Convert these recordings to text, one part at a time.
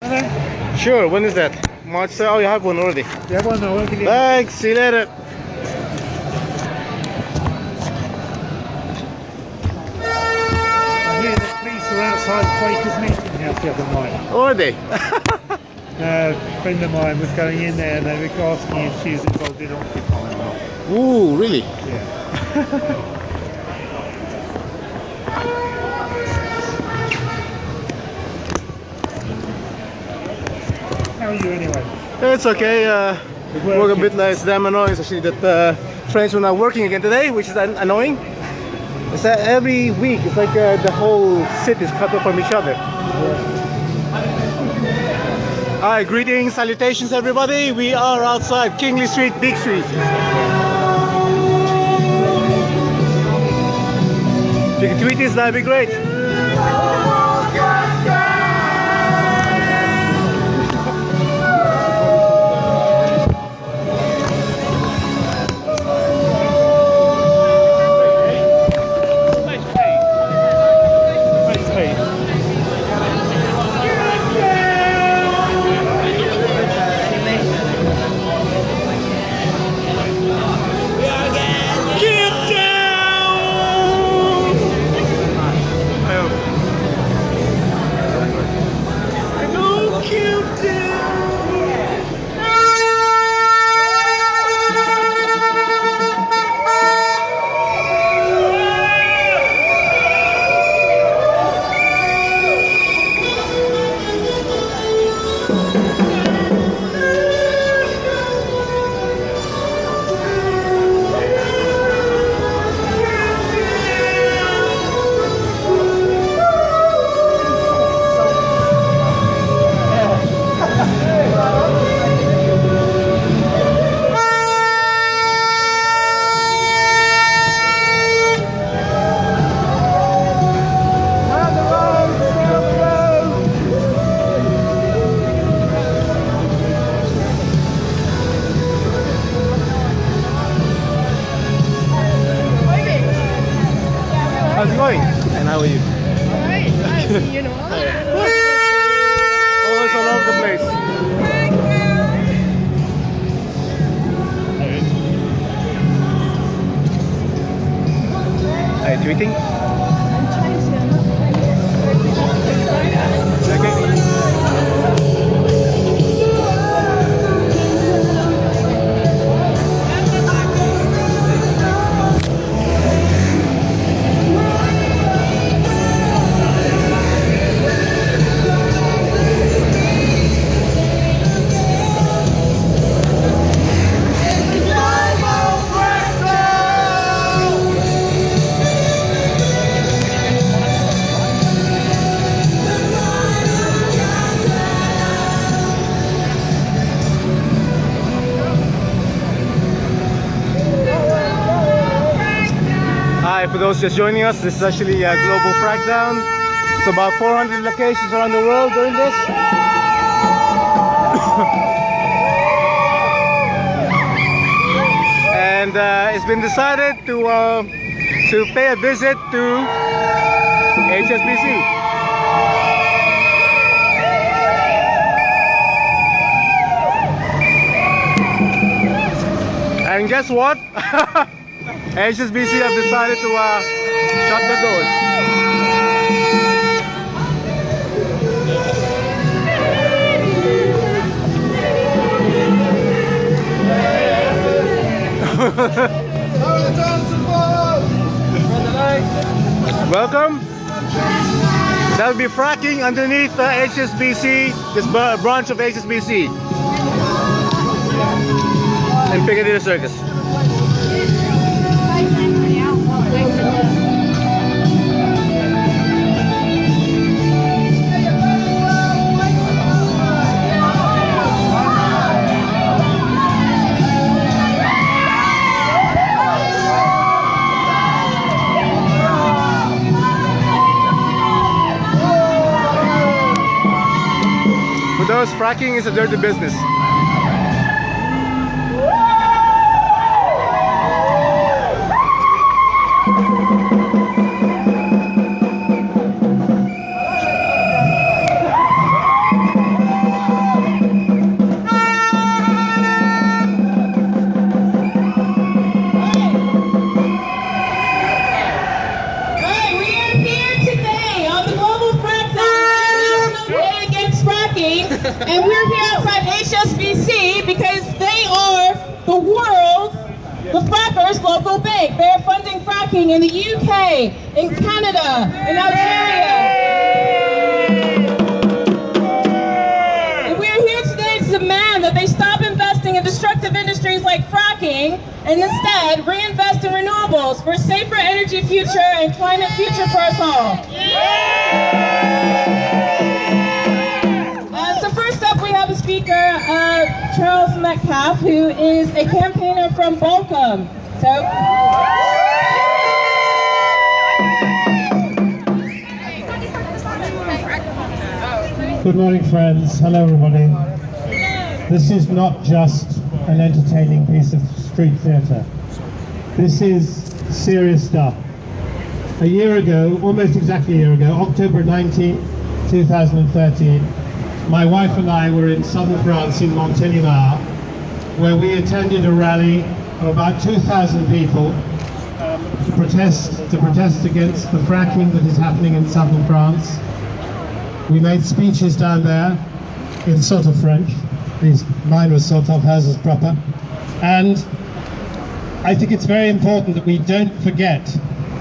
Sure, when is that? March 7th? Oh, you have one already. You have one already? Thanks, see you later. I hear the police were outside Quaker's meeting house the other night. Or are they? A friend of mine was going in there and they were asking if she was involved in Occupy or not. Ooh, really? Yeah. How are you anyway? It's okay. Work a bit less. It's damn annoying, actually, that friends were not working again today, which is annoying. It's that every week, it's like the whole city is cut off from each other. Yeah. Hi, greetings, salutations, everybody. We are outside Kingley Street, Big Street. If you can tweet this, that'd be great. How's it going? And how are you? Alright, nice, you know. Always all over the place. Are you tweeting? I'm trying Okay. Hi, for those just joining us, this is actually a global Frackdown. It's about 400 locations around the world doing this. And it's been decided to pay a visit to HSBC. And guess what? HSBC have decided to shut the doors. Welcome. That'll be Fracking underneath HSBC, this branch of HSBC in Piccadilly Circus. For those, fracking is a dirty business. And we're here outside HSBC because they are the Frackers local bank. They're funding fracking in the UK, in Canada, in Algeria. And we're here today to demand that they stop investing in destructive industries like fracking and instead reinvest in renewables for a safer energy future and climate future for us all. So first up we have a speaker, Charles Metcalf, who is a campaigner from Balcom. Good morning, friends. Hello, everybody. This is not just an entertaining piece of street theatre. This is serious stuff. A year ago, almost exactly a year ago, October 19, 2013, my wife and I were in southern France in Montélimar, where we attended a rally of about 2,000 people to protest against the fracking that is happening in southern France. We made speeches down there in sort of French. Mine was sort of, hers is proper. And I think it's very important that we don't forget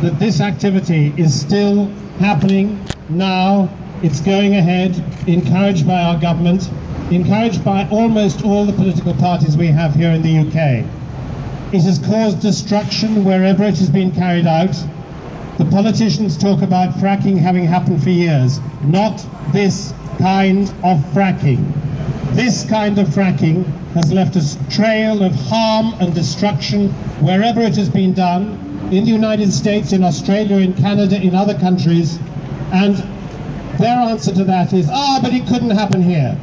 that this activity is still happening now. It's going ahead, encouraged by our government, encouraged by almost all the political parties we have here in the UK. It has caused destruction wherever it has been carried out. The politicians talk about fracking having happened for years. Not this kind of fracking. This kind of fracking has left a trail of harm and destruction wherever it has been done, in the United States, in Australia, in Canada, in other countries, and their answer to that is, but it couldn't happen here.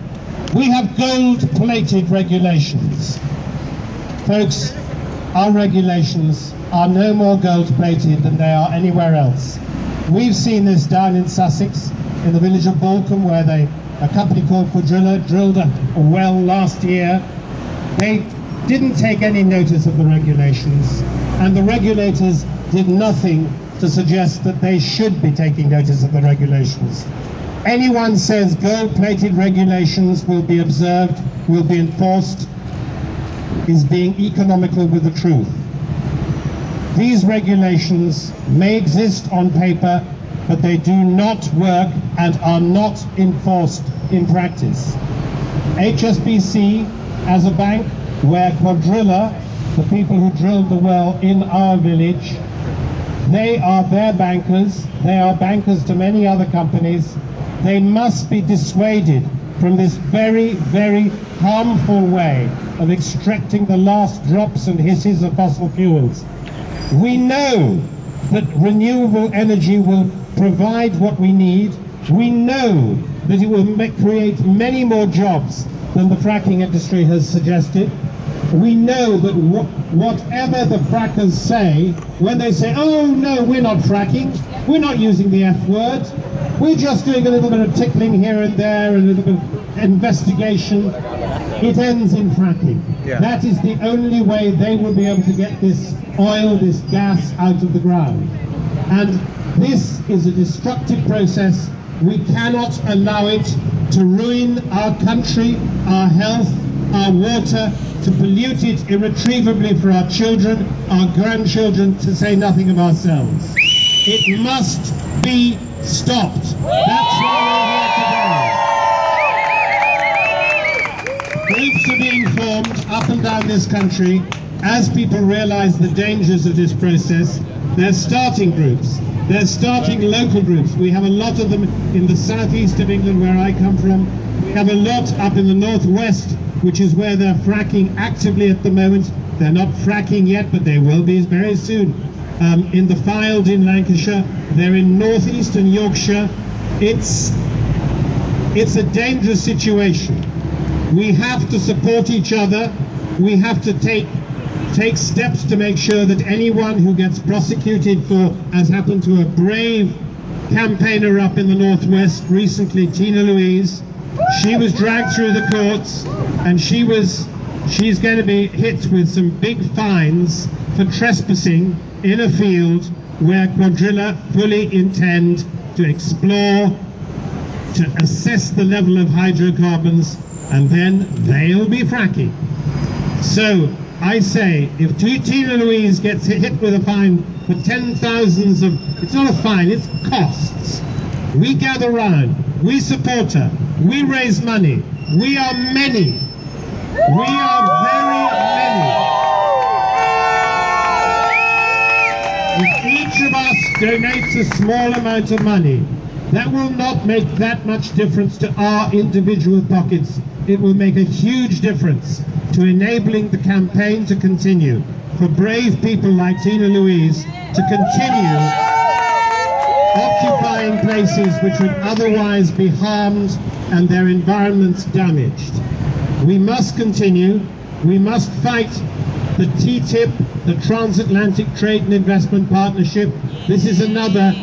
We have gold-plated regulations. Folks, our regulations are no more gold-plated than they are anywhere else. We've seen this down in Sussex, in the village of Balcom, where a company called Cuadrilla drilled a well last year. They didn't take any notice of the regulations, and the regulators did nothing to suggest that they should be taking notice of the regulations. Anyone says gold-plated regulations will be observed, will be enforced, is being economical with the truth. These regulations may exist on paper, but they do not work and are not enforced in practice. HSBC, as a bank, where Cuadrilla, the people who drilled the well in our village, they are their bankers, they are bankers to many other companies. They must be dissuaded from this very, very harmful way of extracting the last drops and hisses of fossil fuels. We know that renewable energy will provide what we need. We know that it will create many more jobs than the fracking industry has suggested. We know that whatever the frackers say, when they say, oh no, we're not fracking, we're not using the F word, we're just doing a little bit of tickling here and there, a little bit of investigation, it ends in fracking. Yeah. That is the only way they will be able to get this oil, this gas out of the ground. And this is a destructive process. We cannot allow it to ruin our country, our health, our water, to pollute it irretrievably for our children, our grandchildren, to say nothing of ourselves. It must be stopped. That's why we're here today. Groups are being formed up and down this country as people realize the dangers of this process. They're starting groups. They're starting local groups. We have a lot of them in the southeast of England, where I come from. We have a lot up in the northwest, which is where they're fracking actively at the moment. They're not fracking yet, but they will be very soon. In the Fylde in Lancashire, they're in northeastern Yorkshire. It's a dangerous situation. We have to support each other. We have to take steps to make sure that anyone who gets prosecuted for, as happened to a brave campaigner up in the northwest recently, Tina Louise, she was dragged through the courts, and she's going to be hit with some big fines for trespassing in a field where Cuadrilla fully intend to explore to assess the level of hydrocarbons, and then they'll be fracking. So I say, if Tina Louise gets hit with a fine for 10,000s of, it's not a fine, it's costs. We gather round, we support her, we raise money, we are many. We are very many. If each of us donates a small amount of money, that will not make that much difference to our individual pockets. It will make a huge difference to enabling the campaign to continue, for brave people like Tina Louise to continue occupying places which would otherwise be harmed and their environments damaged. We must continue. We must fight the TTIP, the Transatlantic Trade and Investment Partnership. This is another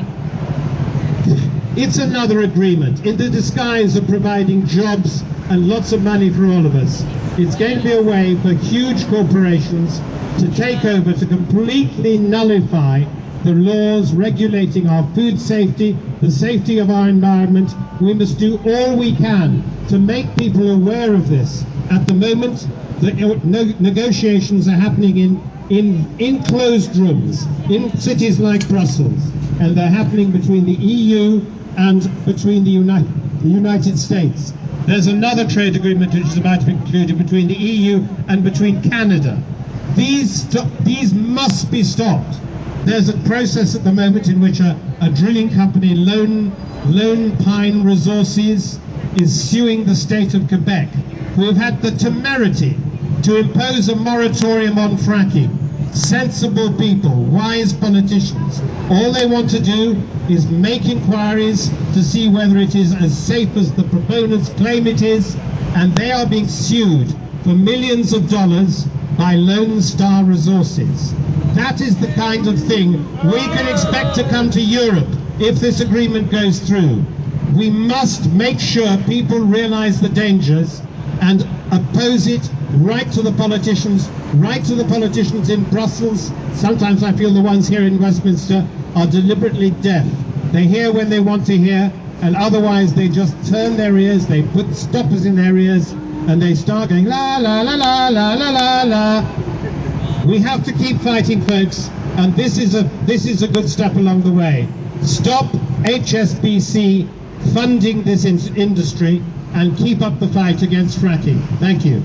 agreement in the disguise of providing jobs and lots of money for all of us. It's going to be a way for huge corporations to take over, to completely nullify the laws regulating our food safety, the safety of our environment. We must do all we can to make people aware of this. At the moment, the negotiations are happening in closed rooms, in cities like Brussels, and they're happening between the EU and between the United States. There's another trade agreement which is about to be concluded between the EU and between Canada. These must be stopped. There's a process at the moment in which a drilling company, Lone Pine Resources, is suing the state of Quebec, who have had the temerity to impose a moratorium on fracking. Sensible people, wise politicians. All they want to do is make inquiries to see whether it is as safe as the proponents claim it is, and they are being sued for millions of dollars by Lone Star Resources. That is the kind of thing we can expect to come to Europe if this agreement goes through. We must make sure people realize the dangers and oppose it right to the politicians in Brussels. Sometimes I feel the ones here in Westminster are deliberately deaf. They hear when they want to hear, and otherwise they just turn their ears, they put stoppers in their ears, and they start going la la la la la la la la. We have to keep fighting, folks, and this is a good step along the way. Stop HSBC funding this industry and keep up the fight against fracking. Thank you.